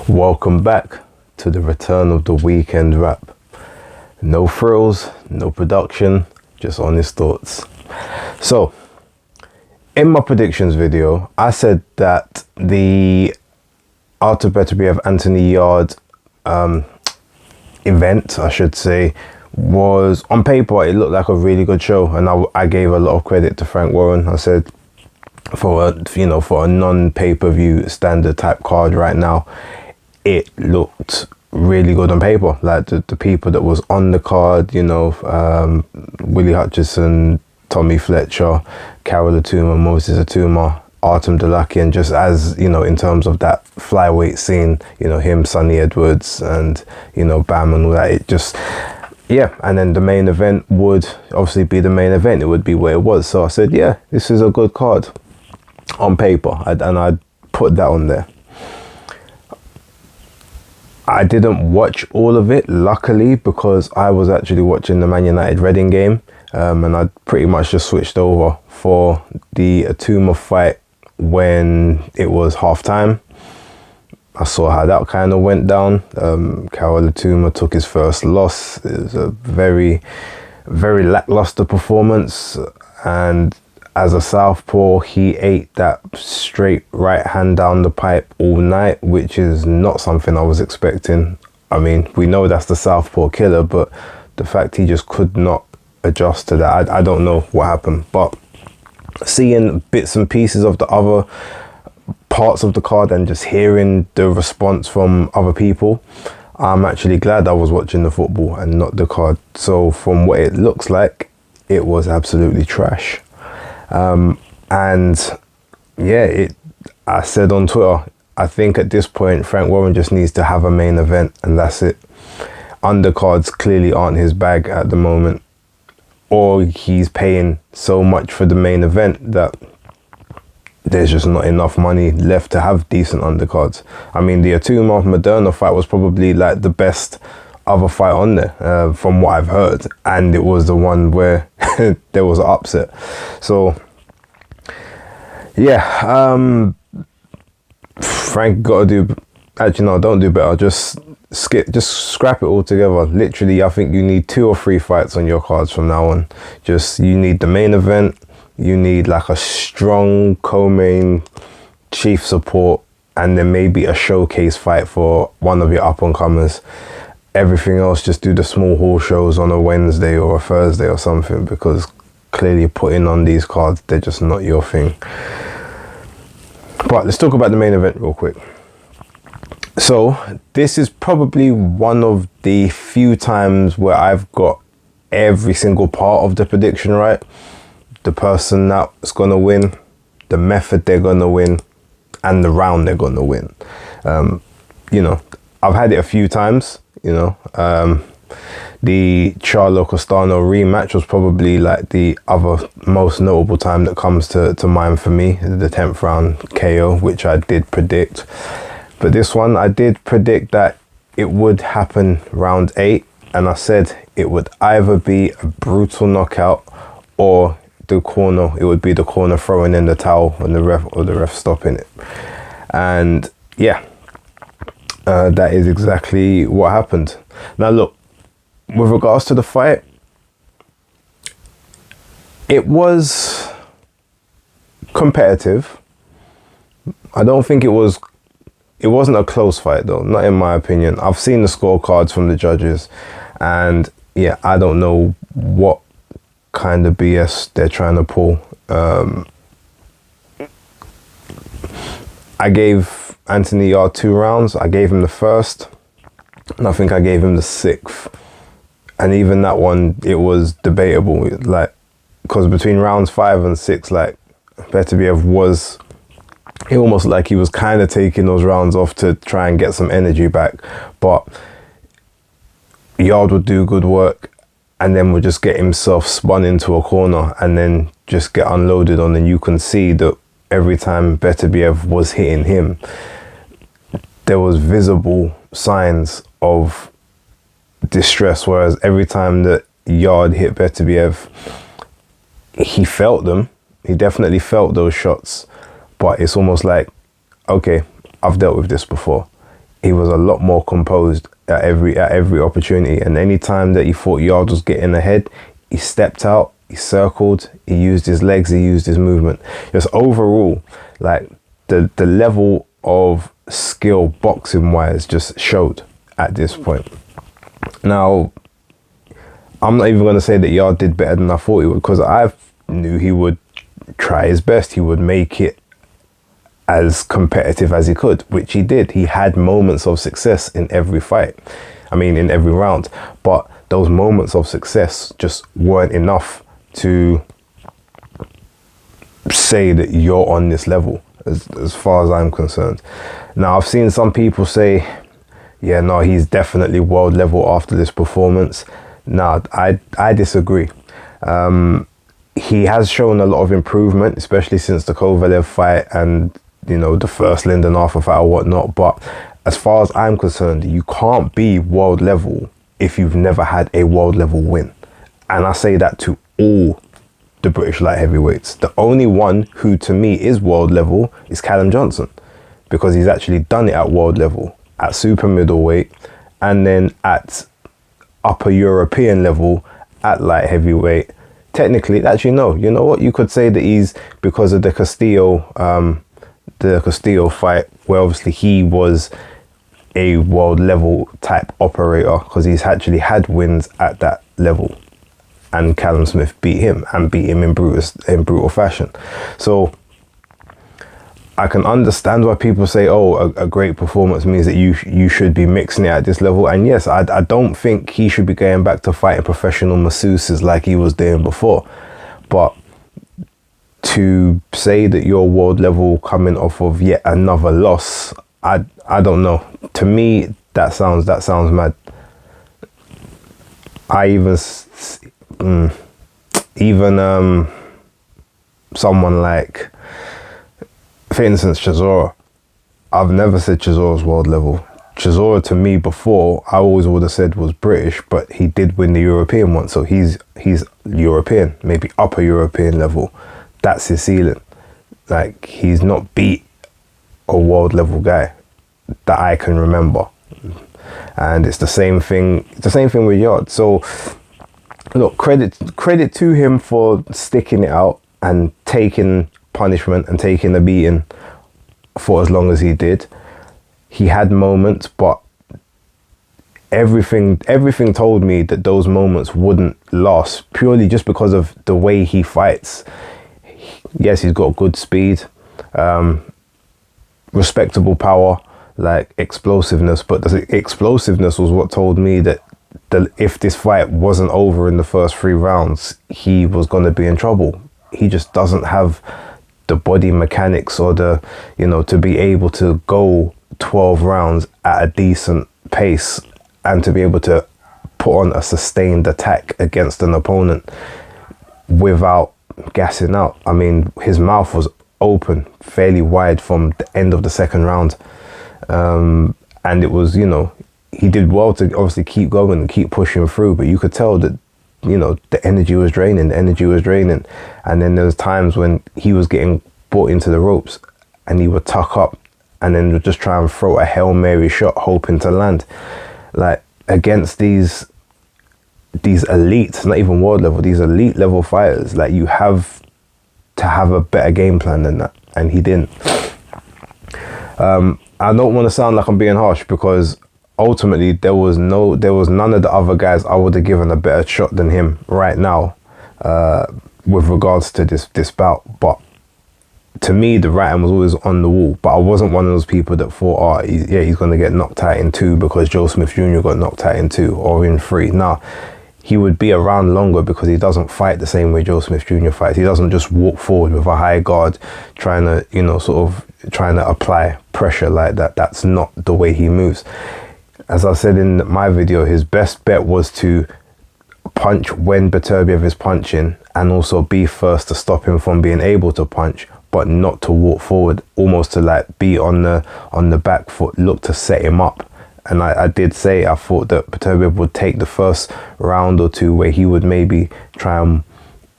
Welcome back to the return of the weekend wrap. No frills, no production, just honest thoughts. So, in my predictions video, I said that the Artur Beterbiev Anthony Yarde event, I should say, was on paper, it looked like a really good show, and I gave a lot of credit to Frank Warren. I said, for a non-pay-per-view standard type card right now, it looked really good on paper. Like the people that was on the card, Willie Hutchison, Tommy Fletcher, Carol Atuma, Moses Atuma, Artem Delakian, just as, in terms of that flyweight scene, him, Sonny Edwards, and, Bam and all that, it just, yeah. And then the main event would obviously be the main event. It would be where it was. So I said, yeah, this is a good card on paper. And I put that on there. I didn't watch all of it, luckily, because I was actually watching the Man United Reading game, and I pretty much just switched over for the Atuma fight when it was halftime. I saw how that kind of went down. Carol Atuma took his first loss. It was a very, very lackluster performance, and as a southpaw, he ate that straight right hand down the pipe all night, which is not something I was expecting. I mean, we know that's the southpaw killer, but the fact he just could not adjust to that, I don't know what happened. But seeing bits and pieces of the other parts of the card and just hearing the response from other people, I'm actually glad I was watching the football and not the card. So from what it looks like, it was absolutely trash. And yeah, I said on Twitter, I think at this point, Frank Warren just needs to have a main event, and that's it. Undercards clearly aren't his bag at the moment, or he's paying so much for the main event that there's just not enough money left to have decent undercards. I mean, the Atuma Moderna fight was probably like the best other fight on there, from what I've heard, and it was the one where there was an upset. So yeah, Frank gotta do, actually no, don't do better, just scrap it all together. Literally, I think you need 2 or 3 fights on your cards from now on. You need the main event, you need like a strong co-main chief support, and then maybe a showcase fight for one of your up-and-comers. Everything else, just do the small hall shows on a Wednesday or a Thursday or something, because clearly putting on these cards, they're just not your thing. But let's talk about the main event real quick. So this is probably one of the few times where I've got every single part of the prediction right. The person that's going to win, the method they're going to win, and the round they're going to win. I've had it a few times. The Charlo Castano rematch was probably like the other most notable time that comes to mind for me, the 10th round KO, which I did predict. But this one, I did predict that it would happen round 8, and I said it would either be a brutal knockout or it would be the corner throwing in the towel and the ref stopping it. And yeah, that is exactly what happened. Now look, with regards to the fight, it was competitive. I don't think it wasn't a close fight though, not in my opinion. I've seen the scorecards from the judges, and yeah, I don't know what kind of BS they're trying to pull. I gave Anthony Yarde 2 rounds. I gave him the first, and I think I gave him the 6th. And even that one, it was debatable, like, because between rounds 5 and 6, like, Beterbiev was, he almost like he was kind of taking those rounds off to try and get some energy back. But Yarde would do good work and then would just get himself spun into a corner and then just get unloaded on. And you can see that every time Beterbiev was hitting him, there was visible signs of distress, whereas every time that Yarde hit Beterbiev, he felt them. He definitely felt those shots, but it's almost like, okay, I've dealt with this before. he was a lot more composed at every opportunity. And any time that he thought Yarde was getting ahead, he stepped out, he circled, he used his legs, he used his movement. Just overall, like the level of skill boxing wise just showed at this point. Now, I'm not even going to say that Yarde did better than I thought he would, because I knew he would try his best. He would make it as competitive as he could, which he did. He had moments of success in every fight. I mean, in every round. But those moments of success just weren't enough to say that you're on this level, as far as I'm concerned. Now, I've seen some people say, yeah, no, he's definitely world level after this performance. No, I disagree. He has shown a lot of improvement, especially since the Kovalev fight and, you know, the first Lyndon Arthur fight or whatnot. But as far as I'm concerned, you can't be world level if you've never had a world level win. And I say that to all the British light heavyweights. The only one who to me is world level is Callum Johnson, because he's actually done it at world level, at super middleweight, and then at upper European level at light heavyweight. Technically, actually, no, you know what? You could say that he's, because of the Castillo fight, where obviously he was a world level type operator, because he's actually had wins at that level, and Callum Smith beat him in brutal fashion. So I can understand why people say, oh, a great performance means that you should be mixing it at this level. And yes, I don't think he should be going back to fighting professional masseuses like he was doing before. But to say that you're world level coming off of yet another loss, I don't know. To me, that sounds mad. Someone like, for instance, Chisora. I've never said Chisora's world level. Chisora, to me, before, I always would have said was British, but he did win the European one, so he's European, maybe upper European level. That's his ceiling. Like, he's not beat a world level guy that I can remember. And it's the same thing. It's the same thing with Yarde. So, look, credit to him for sticking it out and taking punishment and taking a beating for as long as he did. He had moments, but everything told me that those moments wouldn't last, purely just because of the way he fights. Yes, he's got good speed, respectable power, like explosiveness, but the explosiveness was what told me that if this fight wasn't over in the first 3 rounds, he was going to be in trouble. He just doesn't have the body mechanics or the, to be able to go 12 rounds at a decent pace and to be able to put on a sustained attack against an opponent without gassing out. I mean, his mouth was open fairly wide from the end of the second round. And it was, he did well to obviously keep going and keep pushing through, but you could tell that, the energy was draining. And then there was times when he was getting brought into the ropes and he would tuck up and then would just try and throw a Hail Mary shot hoping to land. Like, against these elite, not even world level, these elite level fighters, like, you have to have a better game plan than that, and he didn't. I don't want to sound like I'm being harsh, because ultimately there was none of the other guys I would have given a better shot than him right now, with regards to this bout. But to me, the writing was always on the wall. But I wasn't one of those people that thought, he's going to get knocked out in 2 because Joe Smith Jr. got knocked out in 2 or in 3. Nah, he would be around longer because he doesn't fight the same way Joe Smith Jr. fights. He doesn't just walk forward with a high guard, trying to apply pressure like that. That's not the way he moves. As I said in my video, his best bet was to punch when Beterbiev is punching and also be first to stop him from being able to punch, but not to walk forward, almost to like be on the back foot, look to set him up. And I did say I thought that Beterbiev would take the first round or 2 where he would maybe try and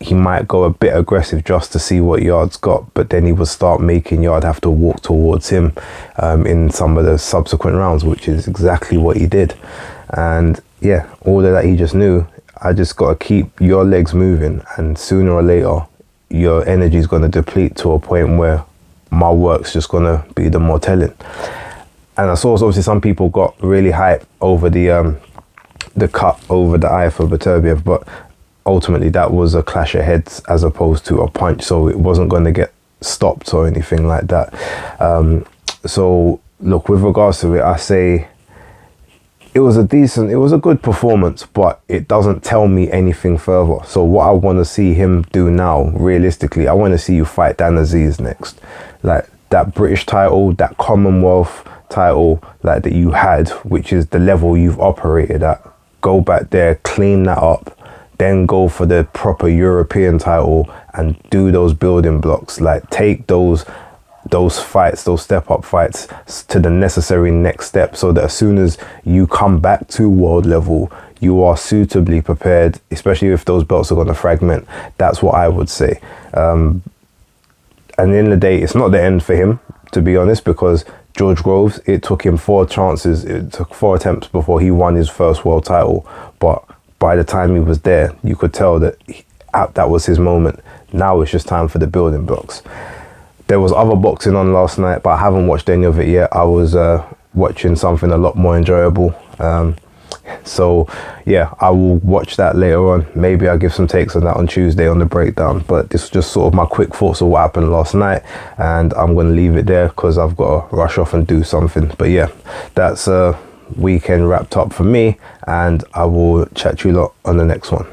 he might go a bit aggressive just to see what Yarde's got, but then he would start making Yarde have to walk towards him in some of the subsequent rounds, which is exactly what he did. And yeah, all of that he just knew, I just got to keep your legs moving, and sooner or later your energy is going to deplete to a point where my work's just going to be the more telling. And I saw obviously some people got really hyped over the cut over the eye for Beterbiev, but ultimately that was a clash of heads as opposed to a punch, so it wasn't going to get stopped or anything like that. So look, with regards to it, I say it was a good performance, but it doesn't tell me anything further. So what I want to see him do now, realistically, I want to see you fight Dan Aziz next. Like that British title, that Commonwealth title, like that you had, which is the level you've operated at. Go back there, clean that up, then go for the proper European title and do those building blocks. Like take those fights, those step up fights to the necessary next step, so that as soon as you come back to world level, you are suitably prepared, especially if those belts are going to fragment. That's what I would say. And in the end of the day, it's not the end for him, to be honest, because George Groves, it took him 4 chances, it took 4 attempts before he won his first world title. But by the time he was there, you could tell that that was his moment. Now it's just time for the building blocks. There was other boxing on last night, but I haven't watched any of it yet. I was watching something a lot more enjoyable. So yeah, I will watch that later on. Maybe I'll give some takes on that on Tuesday on the breakdown. But this is just sort of my quick thoughts of what happened last night, and I'm going to leave it there because I've got to rush off and do something. But yeah, that's weekend wrapped up for me, and I will chat to you lot on the next one.